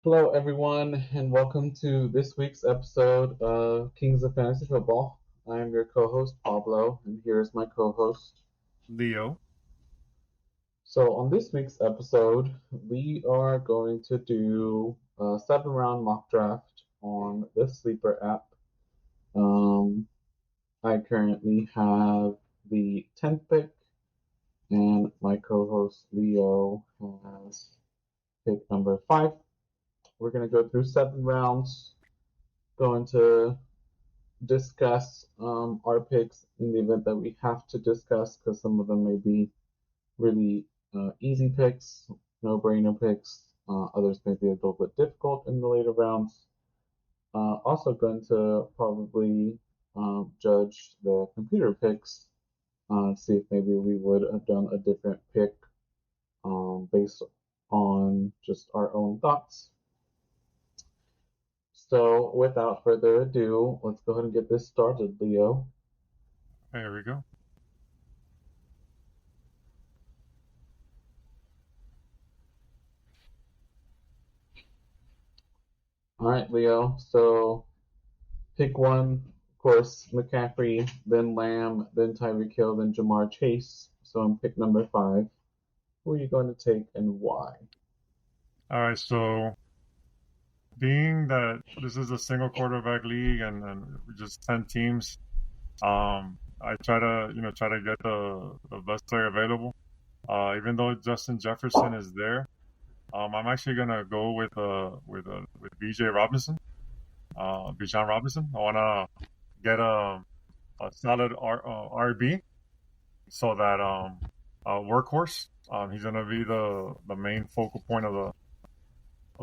Hello, everyone, and welcome to this week's episode of Kings of Fantasy Football. I am your co host, Pablo, and here's my co host. Leo. So, on this week's episode, we are going to do a 7 round mock draft on the Sleeper app. Um, I currently have the 10th pick, and my co host, Leo, has pick number 5. We're going to go through 7 rounds, going to discuss our picks in the event that we have to discuss because some of them may be really easy picks, no-brainer picks. Others may be a little bit difficult in the later rounds. Also going to probably judge the computer picks, see if maybe we would have done a different pick based on just our own thoughts. So without further ado, let's go ahead and get this started, Leo. There we go. All right, Leo. So pick one, of course, McCaffrey, then Lamb, then Tyreek Hill, then Jamar Chase. So I'm pick number 5. Who are you going to take and why? All right. So, being that this is a single quarterback league and just 10 teams, I try to get the best player available. Even though Justin Jefferson is there, I'm actually gonna go with BJ Robinson, Bijan Robinson. I wanna get a solid RB so that workhorse. He's gonna be the main focal point of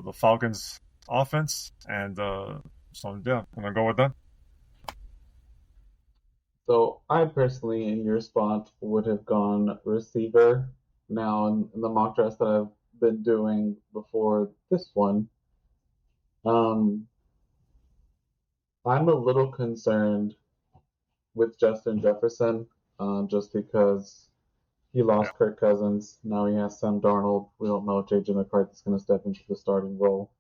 the Falcons offense, and so yeah, I'm gonna go with that. So I personally, in your spot, would have gone receiver. Now, in the mock draft that I've been doing before this one, um, I'm a little concerned with Justin Jefferson, just because he Yeah, lost Kirk Cousins. Now he has Sam Darnold. We don't know if JJ McCarthy's going to step into the starting role.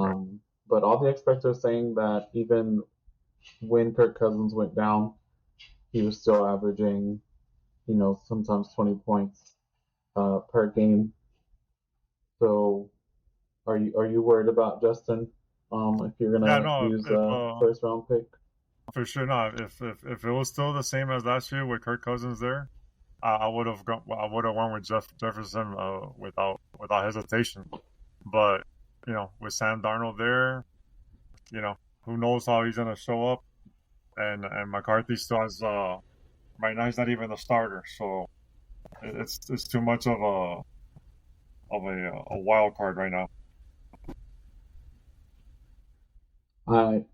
right. But all the experts are saying that even when Kirk Cousins went down, he was still averaging, sometimes 20 points per game. So are you worried about Justin? If you're Yeah, gonna no, use if a first round pick? for sure not. If it was still the same as last year with Kirk Cousins there, I would have gone. I would have won with Jefferson without hesitation. But with Sam Darnold there, you know, who knows how he's gonna show up, and McCarthy still has right now he's not even the starter, so it's too much of a wild card right now. I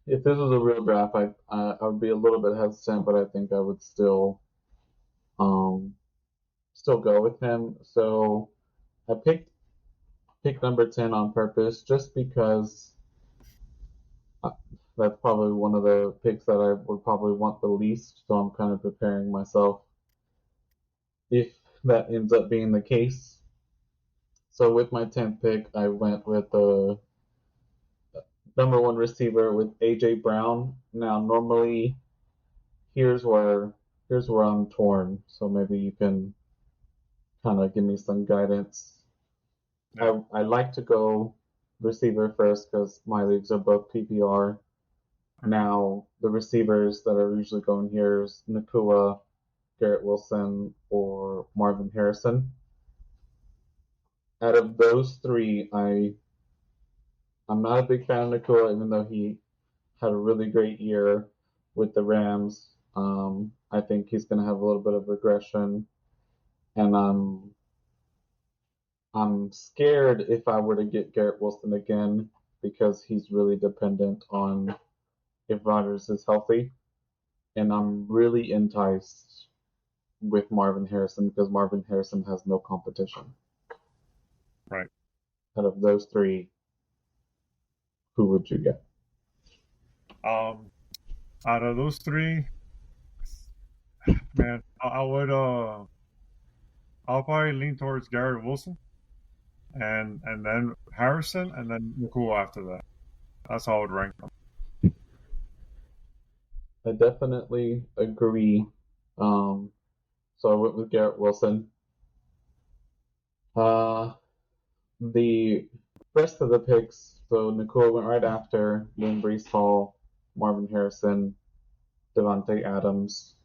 if this was a real draft, I would be a little bit hesitant, but I think I would um still go with him. So I picked pick number 10 on purpose just because uh, that's probably one of the picks that I would probably want the least. So I'm kind of preparing myself if that ends up being the case. So with my 10th pick, I went with the number one receiver with AJ Brown. Now, normally, here's where here's where I'm torn. So maybe you can kind of give me some guidance. Yeah, I like to go receiver first because my leagues are both PPR. Now, the receivers that are usually going here is Nakua, Garrett Wilson, or Marvin Harrison. Out of those three, I'm not a big fan of Nakua, even though he had a really great year with the Rams. I think he's going to have a little bit of regression, and I'm scared if I were to get Garrett Wilson again because he's really dependent on if Rodgers is healthy, and I'm really enticed with Marvin Harrison because Marvin Harrison has no competition. right. Out of those three, who would you get? Um, Out of those three, man, I'll probably lean towards Garrett Wilson. and then Harrison, and then Nakua after that. That's how I would rank them. I definitely agree. Um, so I went with Garrett Wilson. Uh, the rest of the picks, so Nakua went right after, then Brees Hall, Marvin Harrison, Devontae Adams.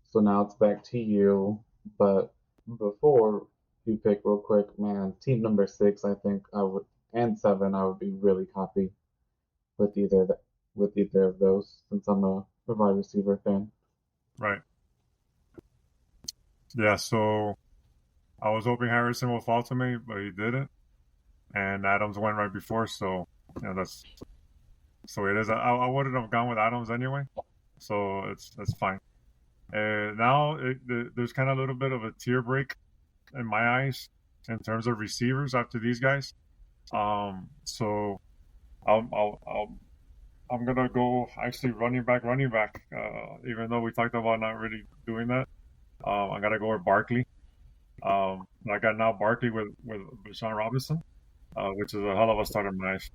So now it's back to you. But before you pick real quick, man, team number 6, I think I would, and 7, I would be really happy with either of those since I'm a wide receiver fan. Right. Yeah. So I was hoping Harrison would fall to me, but he didn't, and Adams went right before. So that's so it is. I wouldn't have gone with Adams anyway, so it's fine. Now there's kind of a little bit of a tear break in my eyes in terms of receivers after these guys. So I'll I'm gonna go actually running back. Even though we talked about not really doing that, I gotta go with Barkley. I got now Barkley with Deshaun Robinson, which is a hell of a start in my eyes.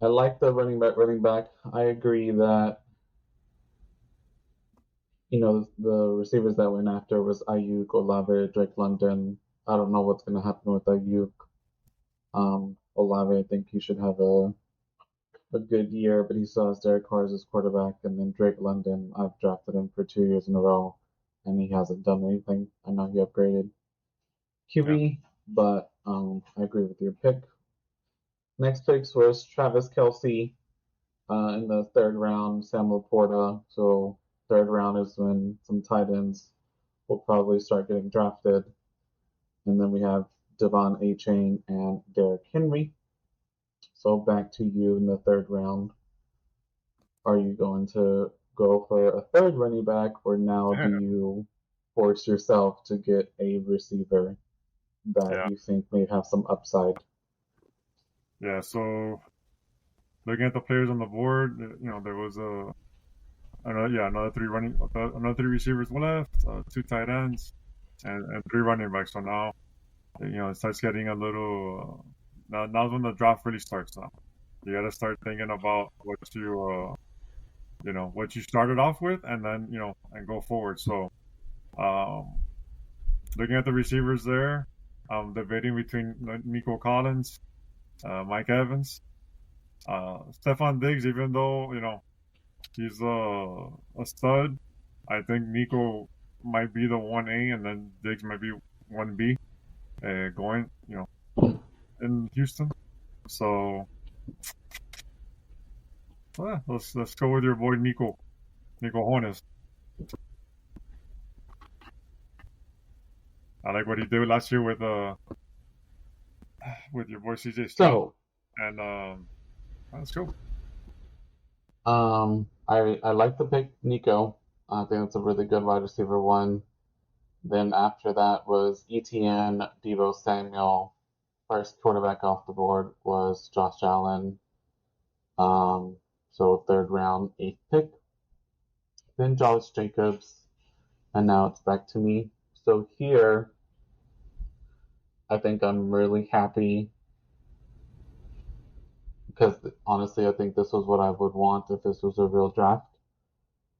I like the running back. Running back. I agree that the receivers that went after was Ayuk, Olave, Drake London. I don't know what's going to happen with Ayuk. Olave, I think he should have a good year, but he still has Derek Carr as his quarterback. And then Drake London, I've drafted him for 2 years in a row, and he hasn't done anything. I know he upgraded Yeah. QB, but I agree with your pick. Next picks was Travis Kelce in the third round, Sam Laporta. So third round is when some tight ends will probably start getting drafted. And then we have Devon Achane and Derrick Henry. So back to you in the third round. Are you going to go for a third running back, or now do you force yourself to get a receiver that Yeah. you think may have some upside? Yeah. So looking at the players on the board, there was another three receivers left, two tight ends, and three running backs. So now, it starts getting a little. Now's when the draft really starts. Now, you got to start thinking about what you started off with, and then and go forward. So, um, looking at the receivers there, I'm debating between Nico Collins, Mike Evans, Stefon Diggs. Even though he's a stud, I think Nico might be the 1A, and then Diggs might be 1B, going in Houston. So let's go with your boy Nico Hornes. I like what he did last year with your boy CJ Stroud, So, and let's go. I like the pick Nico. I think it's a really good wide receiver one. Then after that was ETN, Deebo Samuel. First quarterback off the board was Josh Allen. Um, so third round, eighth pick. Then Josh Jacobs, and now it's back to me. So here, I think I'm really happy because honestly, I think this was what I would want if this was a real draft.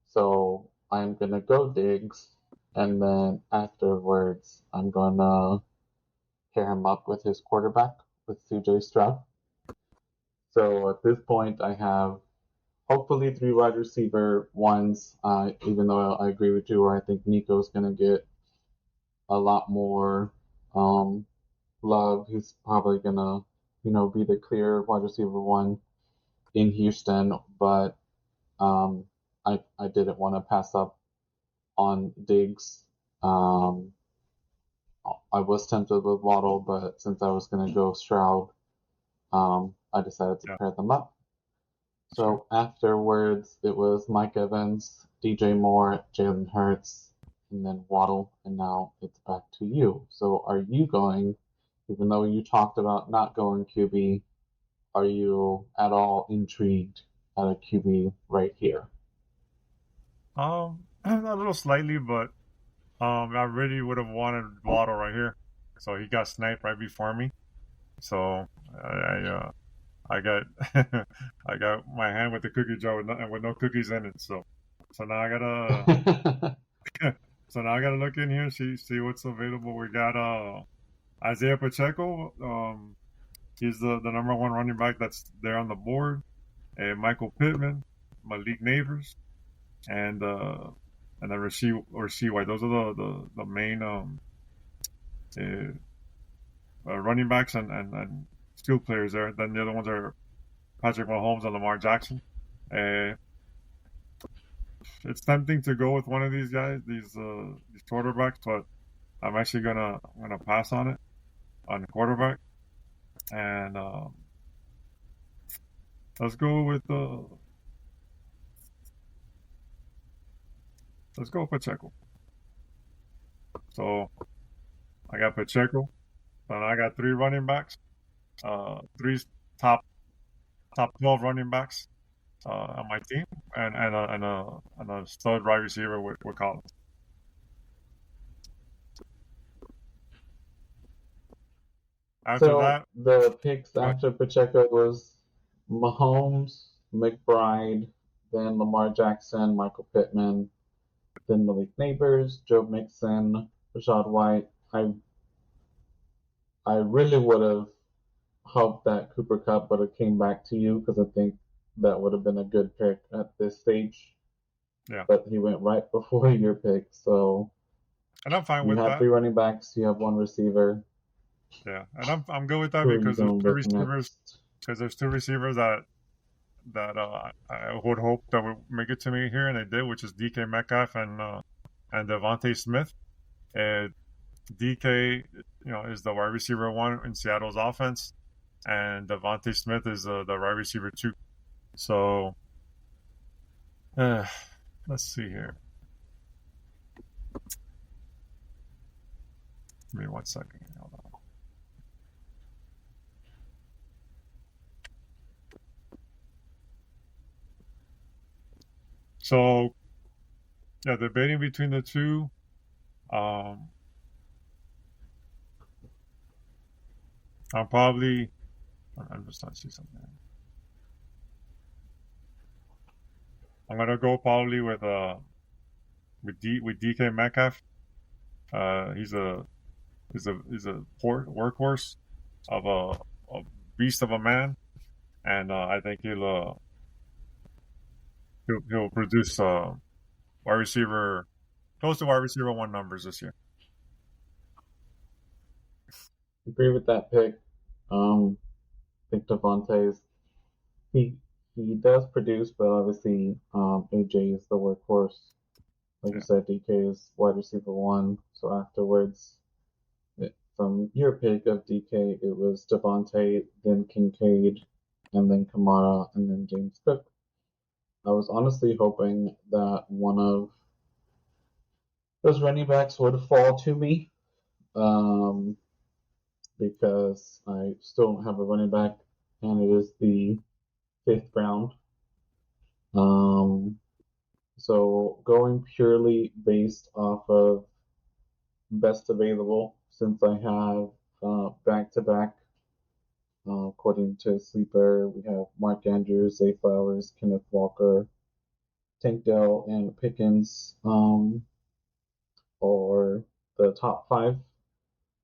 So I'm gonna go Diggs, and then afterwards, I'm gonna pair him up with his quarterback with CJ Stroud. So at this point, I have hopefully three wide receiver ones. Even though I agree with you, where I think Nico's gonna get a lot more um, love. He's probably gonna, be the clear wide receiver one in Houston. But um, I didn't want to pass up on Diggs. Um, I was tempted with Waddle, but since I was gonna go Stroud, I decided to Yeah, pair them up. sure. So afterwards, it was Mike Evans, DJ Moore, Jalen Hurts, and then Waddle, and now it's back to you. So are you going, even though you talked about not going QB, are you at all intrigued at a QB right here? A little slightly, but I really would have wanted Waddle right here, so he got sniped right before me. So I got I got my hand with the cookie jar with no cookies in it. So now I gotta so now I gotta look in here, see what's available. We got Isaiah Pacheco. He's the number one running back that's there on the board. Michael Pittman, Malik Neighbors, and then Rasheed White. Those are the main uh, running backs and skill players there. Then the other ones are Patrick Mahomes and Lamar Jackson. Uh, it's tempting to go with one of these guys, these quarterbacks, but I'm actually gonna pass on it on quarterback, and let's go with let's go with Pacheco. So I got Pacheco, and I got three running backs, three top 12 running backs on my team, and a stud wide receiver with Collins. After So that, the picks go ahead. after Pacheco was Mahomes, McBride, then Lamar Jackson, Michael Pittman, then Malik Neighbors, Joe Mixon, Rashad White. I really would have hoped that Cooper Cup would have came back to you because I think that would have been a good pick at this stage. Yeah, But he went right before your pick. So and I'm fine you with have that. three running backs, you have one receiver. Yeah, and I'm good with that Who are you going with next? because there's two receivers that I would hope that would make it to me here, and they did, which is DK Metcalf and Devontae Smith. And DK, is the wide receiver one in Seattle's offense, and Devontae Smith is the wide receiver two. So uh, let's see here. Give me 1 second. Hold on. So yeah, debating between the two. Um, I'm just trying to see something. I'm gonna go probably with DK Metcalf. He's a workhorse of a beast of a man, and I think he'll produce wide receiver close to wide receiver one numbers this year. Agree with that pick. I think Devontae's he he does produce, but obviously AJ is the workhorse. Like you Yeah, said, DK is wide receiver one. So afterwards, from your pick of DK, it was Devontae, then Kincaid, and then Kamara, and then James Cook. I was honestly hoping that one of those running backs would fall to me, um, because I still don't have a running back, and it is the fifth round. Um, so going purely based off of best available, since I have back to back. According to Sleeper, we have Mark Andrews, Zay Flowers, Kenneth Walker, Tank Dell, and Pickens, or the top five.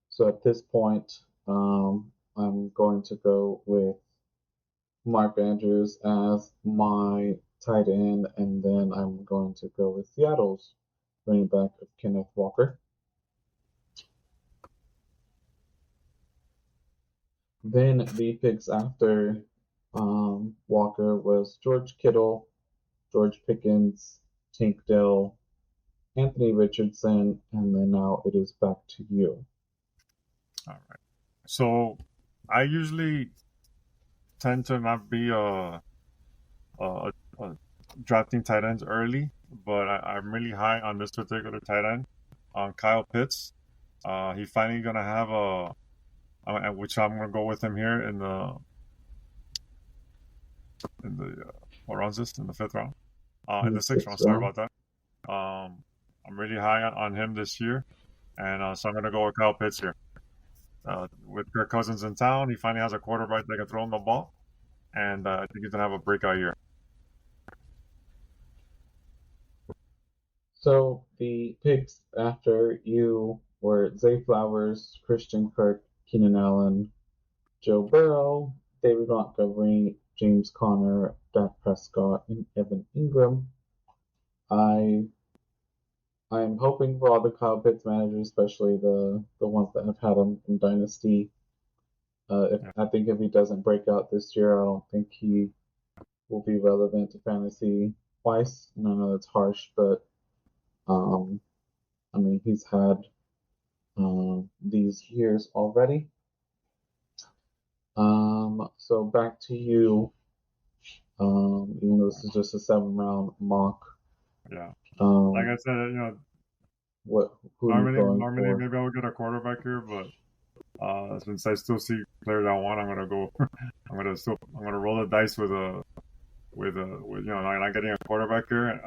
So at this point, I'm going to go with Mark Andrews as my tight end, and then I'm going to go with Seattle's running back of Kenneth Walker. Then the picks after Walker was George Kittle, George Pickens, Tank Dell, Anthony Richardson, and then now it is back to you. all right. So I usually tend to not be a drafting tight ends early, but I'm really high on this particular tight end, on Kyle Pitts. He's finally gonna have which I'm gonna go with him here in the what round is this? In the fifth round? In In the the sixth sixth round. Sorry round. about that. Um, I'm really high on him this year, and so I'm gonna go with Kyle Pitts here. With Kirk Cousins in town, he finally has a quarterback that can throw him the ball, and I think he's gonna have a breakout year. So the picks after you were Zay Flowers, Christian Kirk, Keenan Allen, Joe Burrow, David Montgomery, James Conner, Dak Prescott, and Evan Ingram. I I'm hoping for all the Kyle Pitts managers, especially the ones that have had him in Dynasty. If Yeah. I think if he doesn't break out this year, I don't think he will be relevant to fantasy twice. And I know that's harsh, but um, I mean he's had these years already. So back to you. Even though this is just a 7 round mock. Yeah. Like Um, I said, what who are you going normally for? maybe I would get a quarterback here, but since I still see players I want, I'm gonna go. I'm gonna roll the dice with not getting a quarterback here.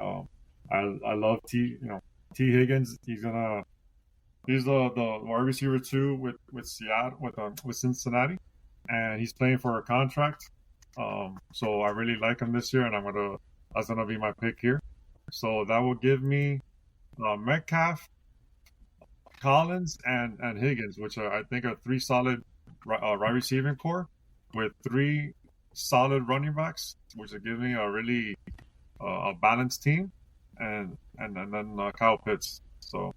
I love T Higgins. He's the wide receiver two with Seattle with Cincinnati, and he's playing for a contract. So I really like him this year, and that's gonna be my pick here. So that will give me Metcalf, Collins, and Higgins, which I think are three solid wide receiving core with three solid running backs, which will give me a really a balanced team, and then Kyle Pitts. So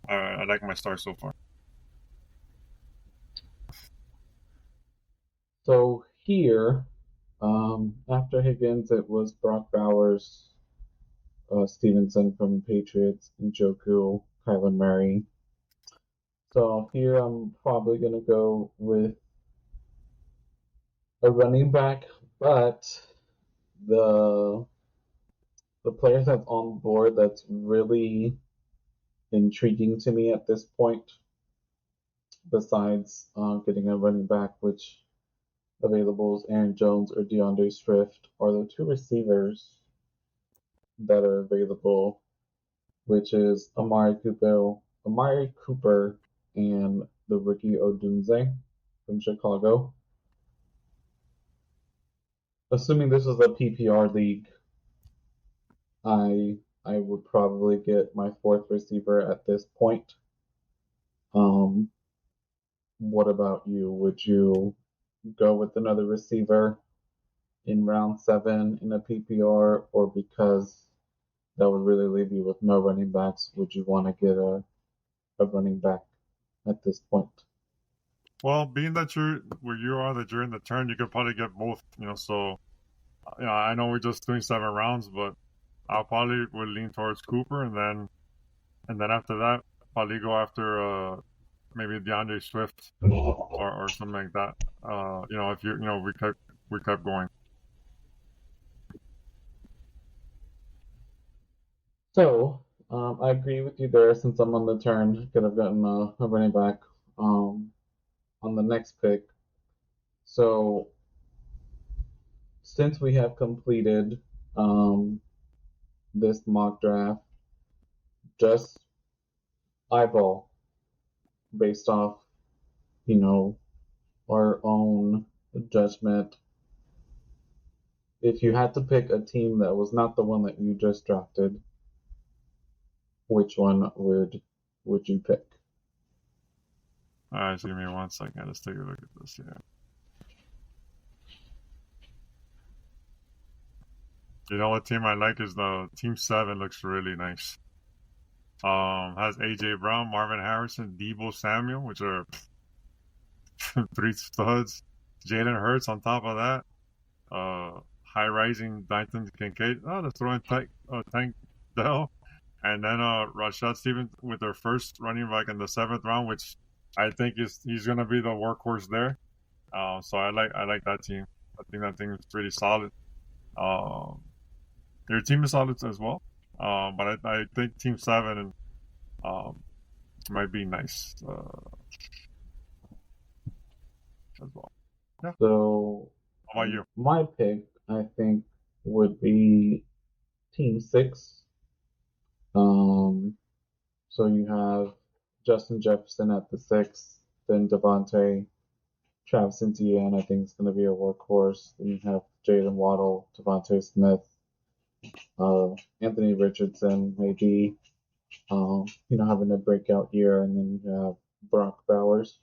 I like my start so far. So here, after Higgins, it was Brock Bowers, Stevenson from the Patriots, Njoku, Kyler Murray. So here I'm probably gonna go with a running back, but the the player that's on board that's really intriguing to me at this point, besides getting a running back, which available is Aaron Jones or DeAndre Swift, are the two receivers that are available, which is Amari Cooper, and the rookie Odunze from Chicago. Assuming this was a PPR league, I would probably get my fourth receiver at this point. Um, what about you? Would you go with another receiver in round 7 in a PPR, or because that would really leave you with no running backs, would you want to get a running back at this point? Well, being that you're where you are, that you're in the turn, you could probably get both. So I know we're just doing 7 rounds, but I'll probably would lean towards Cooper, and then after that, probably go after maybe DeAndre Swift or something like that. If we kept going. So, I agree with you there since I'm on the turn. Could have gotten a running back um, on the next pick. So, since we have completed um, this mock draft, just eyeball based off, you know, our own judgment. If you had to pick a team that was not the one that you just drafted, which one would you pick? All right, so give me 1 second. Let's take a look at this. Yeah. What team I like is the Team 7 looks really nice. Has AJ Brown, Marvin Harrison, Deebo Samuel, which are three studs. Jalen Hurts on top of that. High rising Dalton Kincaid. Oh, let's throw in Tank Dell. And then Rashad Stevens with their first running back in the 7th round, which I think he's gonna be the workhorse there. So I like that team. I think that team is pretty solid. Their team is solid as well. But I think Team 7 um, might be nice as well. Yeah. So, How about you? my pick, I think, would be Team 6. Um, So you have Justin Jefferson at the 6, then Devontae, Travis Etienne, I think is going to be a workhorse. Then you have Jalen Waddle, Devontae Smith, uh, Anthony Richardson, maybe, having a breakout year, and then you have Brock Bowers.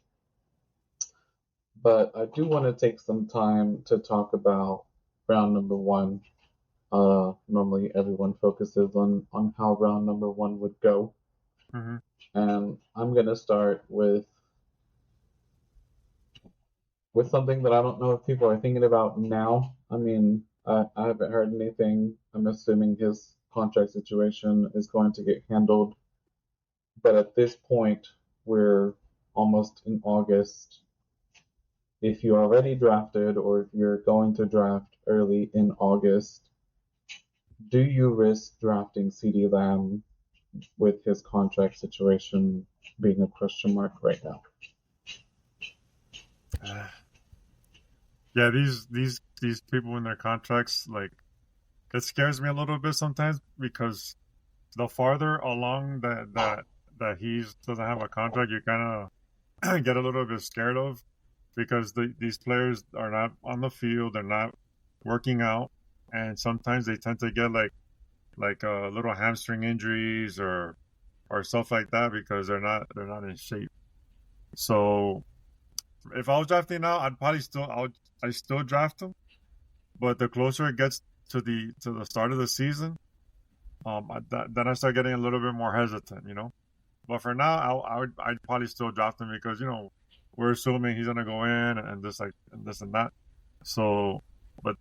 But I do want to take some time to talk about round number one. Normally, everyone focuses on how round number one would go. Mm-hmm. And I'm going to start with something that I don't know if people are thinking about now. I mean, I haven't heard anything. I'm assuming his contract situation is going to get handled. But at this point, we're almost in August. If you already drafted or if you're going to draft early in August, do you risk drafting CeeDee Lamb with his contract situation being a question mark right now? Yeah, these people in their contracts, like, it scares me a little bit sometimes because the farther along that he doesn't have a contract, you kind of get a little bit scared of because these players are not on the field, they're not working out, and sometimes they tend to get like little hamstring injuries or stuff like that because they're not in shape. So if I was drafting now, I still draft him, but the closer it gets to the start of the season, then I start getting a little bit more hesitant. But for now, I'd probably still draft him because we're assuming he's gonna go in and this and that. So, but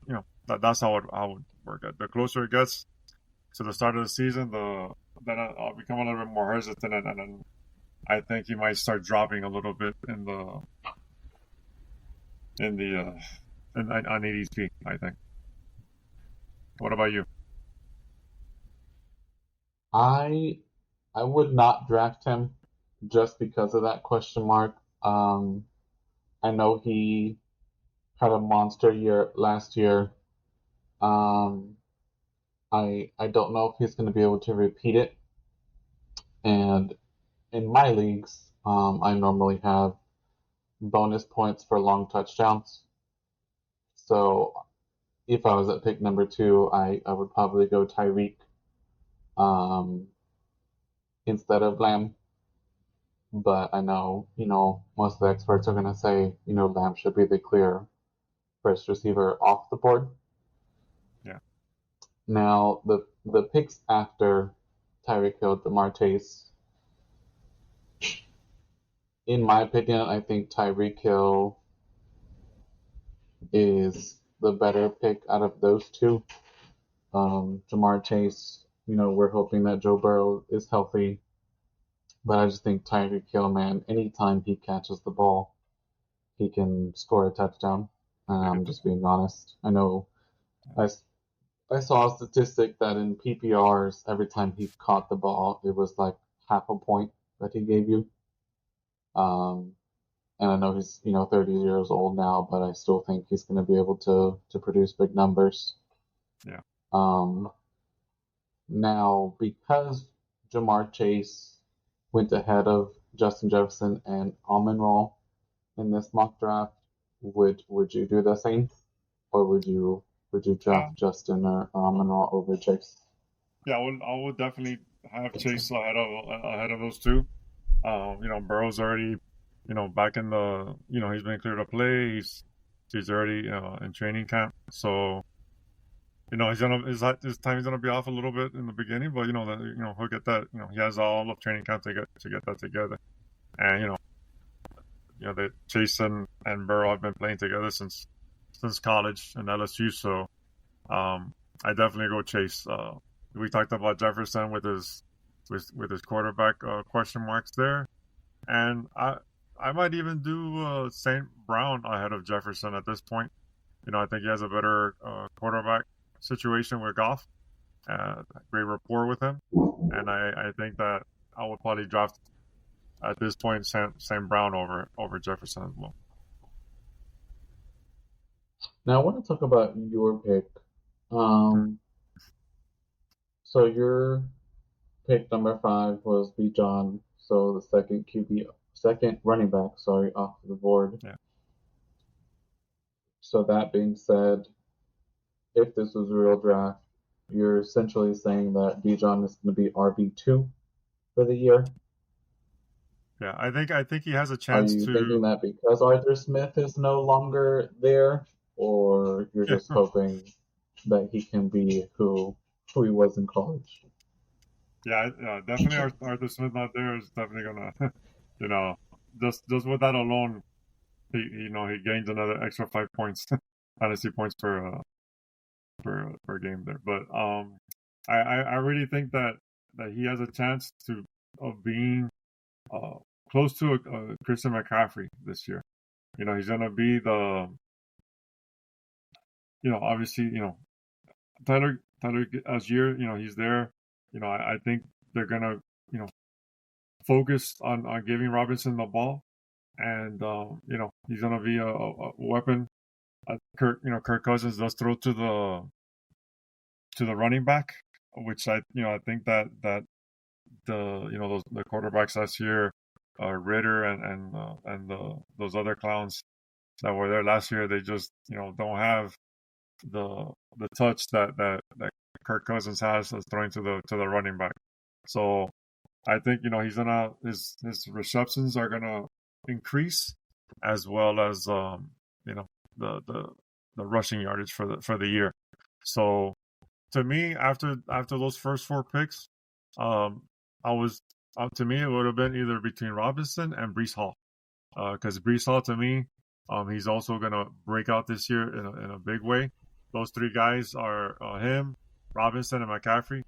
that's how I would work it. The closer it gets to the start of the season, then I'll become a little bit more hesitant, and then I think he might start dropping a little bit in the on ADP. I think. What about you? I I would not draft him just because of that question mark. I know he had a monster year last year. Um, I don't know if he's going to be able to repeat it. And in my leagues, I normally have bonus points for long touchdowns. So if I was at pick number two, I would probably go Tyreek um, instead of Lamb. But I know, most of the experts are going to say, Lamb should be the clear first receiver off the board. Yeah. Now, the picks after Tyreek Hill, Jamar Chase, in my opinion, I think Tyreek Hill is the better pick out of those two. Jamar Chase, we're hoping that Joe Burrow is healthy, but I just think Tyreek Hill, man, anytime he catches the ball, he can score a touchdown. I'm just being honest. I know I, I saw a statistic that in PPRs, every time he caught the ball, it was like half a point that he gave you. Um, and I know he's 30 years old now, but I still think he's going to be able to produce big numbers. Yeah. Um, Now, because Jamar Chase went ahead of Justin Jefferson and Amon-Ra in this mock draft, would you do the same, or would you Uh, draft Justin or Amon-Ra over Chase? yeah, I would definitely have Chase ahead of those two. Burrow's already, back in he's been cleared to play. He's already in training camp. So, his time is gonna be off a little bit in the beginning, but he'll get that. He has all of training camp to get that together. And that Chase and Burrow have been playing together since college and LSU. So, I definitely go Chase. We talked about Jefferson with his quarterback question marks there. And I might even do St. Brown ahead of Jefferson at this point. I think he has a better quarterback situation with Goff, great rapport with him, and I think that I would probably draft at this point St. Brown over Jefferson as well. Now, I want to talk about your pick. Mm-hmm. So you're pick number 5 was Bijan, so the second running back, sorry, off the board. Yeah. So that being said, if this was a real draft, you're essentially saying that Bijan is going to be RB2 for the year. Yeah, I think he has a Are chance you to. thinking that because Arthur Smith is no longer there, or you're Yeah, just hoping that he can be who he was in college? yeah, definitely. Arthur Smith not there is definitely gonna, you know, just with that alone, he gains another extra 5 points, fantasy points per game there. But I really think that he has a chance of being uh close to a Christian McCaffrey this year. He's gonna be obviously, Tyler Algier, he's there. I think they're gonna, you know, focus on giving Robinson the ball, and he's gonna be a weapon. Kirk Cousins does throw to the running back, which I think that the quarterbacks last year, Ritter and those other clowns that were there last year, they just don't have the touch that Kirk Cousins has as throwing to the running back. So I think he's gonna his receptions are gonna increase, as well as you know the the the rushing yardage for the year. So to me, after those first four picks, I was to me it would have been either between Robinson and Breece Hall, because Breece Hall to me, he's also gonna break out this year in a big way. Those three guys are him, Robinson, and McCaffrey.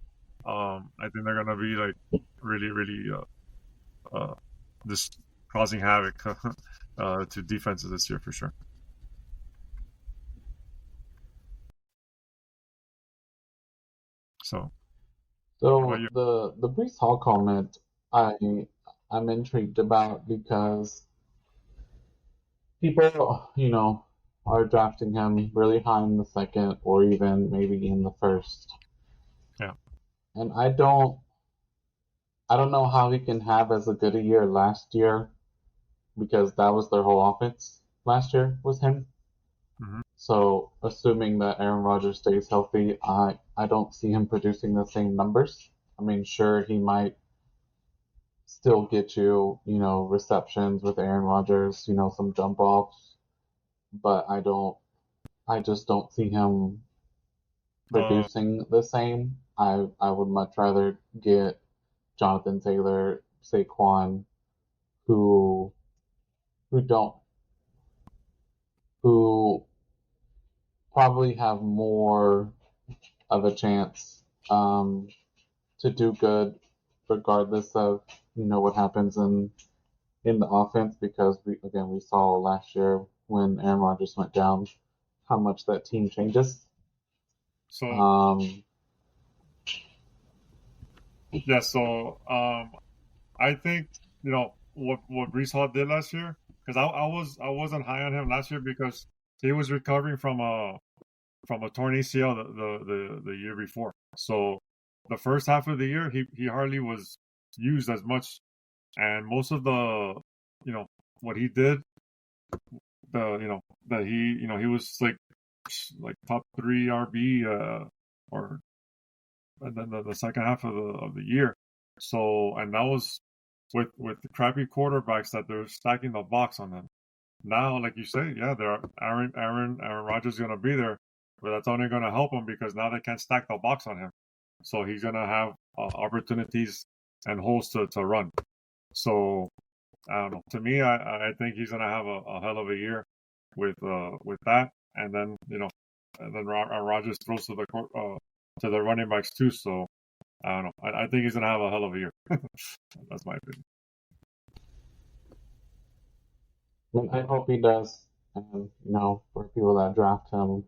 I think they're gonna be like really, really just causing havoc to defenses this year for sure. So, how about So you? the Brees Hall comment, I'm intrigued about because people, are drafting him really high in the second or even maybe in the first. Yeah. And I don't know how he can have as a good a year last year because that was their whole offense last year was him. Hmm. So assuming that Aaron Rodgers stays healthy, I don't see him producing the same numbers. I mean, sure he might still get you, receptions with Aaron Rodgers, some dump offs, but I just don't see him Uh, producing the same. I would much rather get Jonathan Taylor, Saquon, who who don't who probably have more of a chance to do good regardless of what happens in the offense because we saw last year when Aaron Rodgers went down how much that team changes. so Um, yeah, so I think what Brees Hall did last year, because I wasn't high on him last year because he was recovering from a torn ACL the year before. So the first half of the year, he hardly was used as much, and most of the what he did, that he was like top three RB, or and then the second half of the year. So, and that was with the crappy quarterbacks that they're stacking the box on them. Now, like you say, yeah, there are Aaron Rodgers is gonna be there, but that's only gonna help him because now they can't stack the box on him. So he's gonna have opportunities and holes to run. So I don't know. To me, I think he's gonna have a hell of a year with that, and then Rodgers throws to the running backs too. So I don't know. I think he's gonna have a hell of a year. That's my opinion. and I hope he does. And for people that draft him,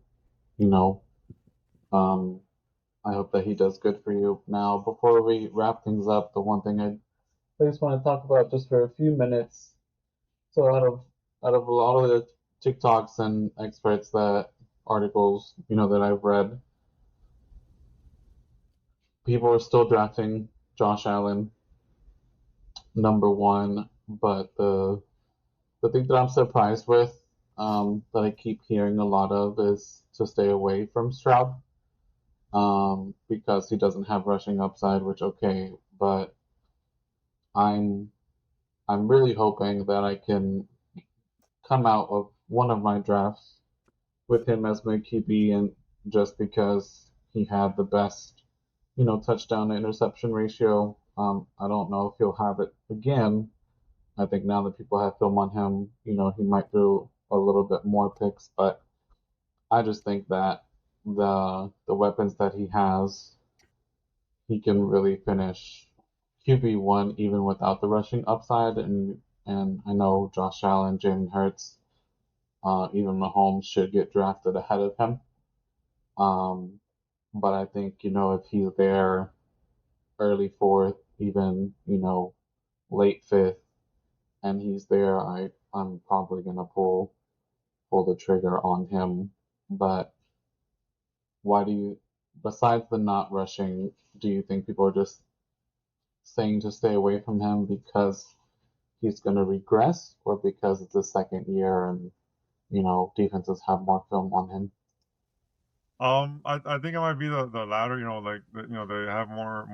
you know, um, I hope that he does good for you. Now, before we wrap things up, the one thing I just want to talk about just for a few minutes. So out of a lot of the TikToks and experts that articles, that I've read, people are still drafting Josh Allen number one, but the thing that I'm surprised with, that I keep hearing a lot of, is to stay away from Stroud, because he doesn't have rushing upside, which okay, but I'm I'm really hoping that I can come out of one of my drafts with him as my QB, and just because he had the best, touchdown to interception ratio. I don't know if he'll have it again. I think now that people have film on him, he might throw a little bit more picks, but I just think that the weapons that he has, he can really finish QB1 even without the rushing upside. And I know Josh Allen, Jalen Hurts, even Mahomes should get drafted ahead of him. Um, but I think, if he's there early fourth, even, late fifth, and he's there, I'm probably gonna pull the trigger on him. But why do you, besides the not rushing, do you think people are just saying to stay away from him because he's gonna regress, or because it's his second year and defenses have more film on him? I think it might be the latter. Like they have more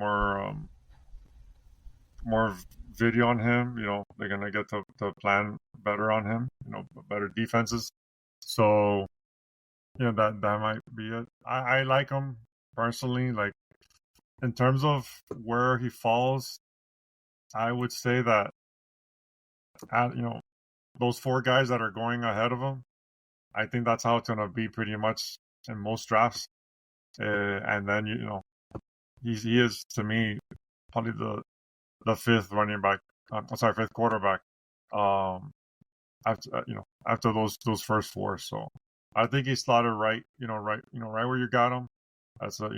video on him. They're gonna get to plan better on him. Better defenses. So that might be it. I like him personally. Like in terms of where he falls, I would say that those four guys that are going ahead of him, I think that's how it's gonna be pretty much in most drafts. And then he is to me probably the fifth running back. I'm sorry, fifth quarterback. Um, after those first four, so I think he's slotted right. Right where you got him. That's a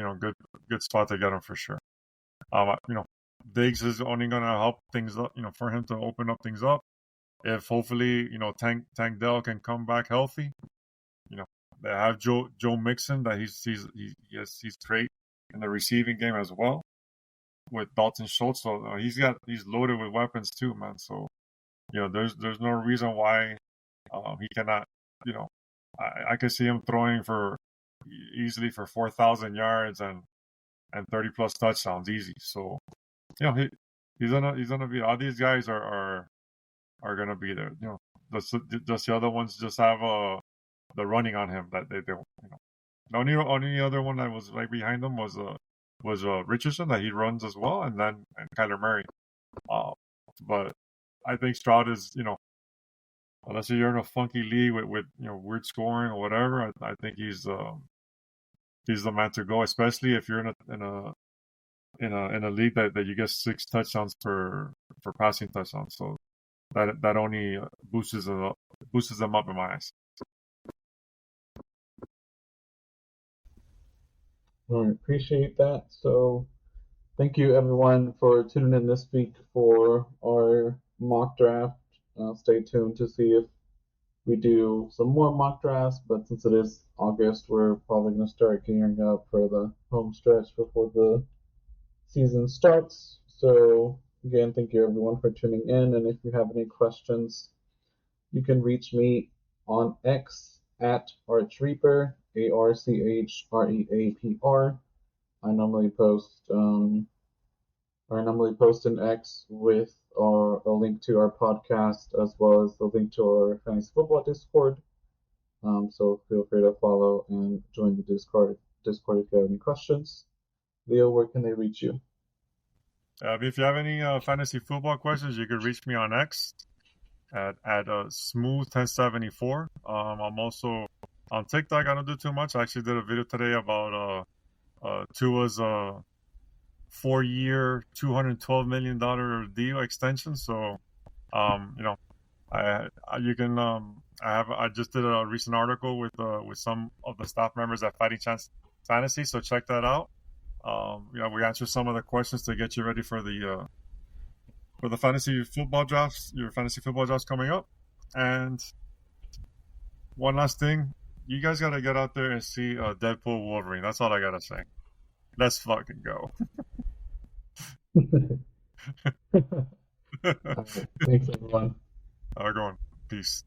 good spot to get him for sure. Diggs is only gonna help things up. For him to open up things up. If hopefully Tank Dell can come back healthy. They have Joe Mixon that he's great in the receiving game as well with Dalton Schultz. So he's loaded with weapons too, man. So there's no reason why he cannot. I could see him throwing for easily for 4,000 yards and 30 plus touchdowns easy. So he's gonna be, all these guys are gonna be there. Just the other ones just have the running on him that they don't. The only other one that was right behind him was Richardson, that he runs as well, and Kyler Murray. But I think Stroud is, unless you're in a funky league with weird scoring or whatever, I think he's the man to go, especially if you're in a league that you get 6 touchdowns for passing touchdowns. So that only boosts them up in my eyes. All right, appreciate that. So thank you everyone for tuning in this week for our mock draft. Stay tuned to see if we do some more mock drafts, but since it is August, we're probably going to start gearing up for the home stretch before the season starts. So again, thank you everyone for tuning in, and if you have any questions, you can reach me on X at ArchReaper, ARCHREAPR. I normally post in X with a link to our podcast, as well as the link to our fantasy football Discord. So feel free to follow and join the Discord if you have any questions. Leo, where can they reach you? If you have any fantasy football questions, you can reach me on X at smooth1074. I'm also on TikTok. I don't do too much. I actually did a video today about Tua's 4-year, $212 million deal extension. So, I just did a recent article with some of the staff members at Fighting Chance Fantasy. So check that out. We answer some of the questions to get you ready for the fantasy football drafts. Your fantasy football drafts coming up. And one last thing, you guys gotta get out there and see Deadpool Wolverine. That's all I gotta say. Let's fucking go. All right. Thanks, everyone. Go on. Peace.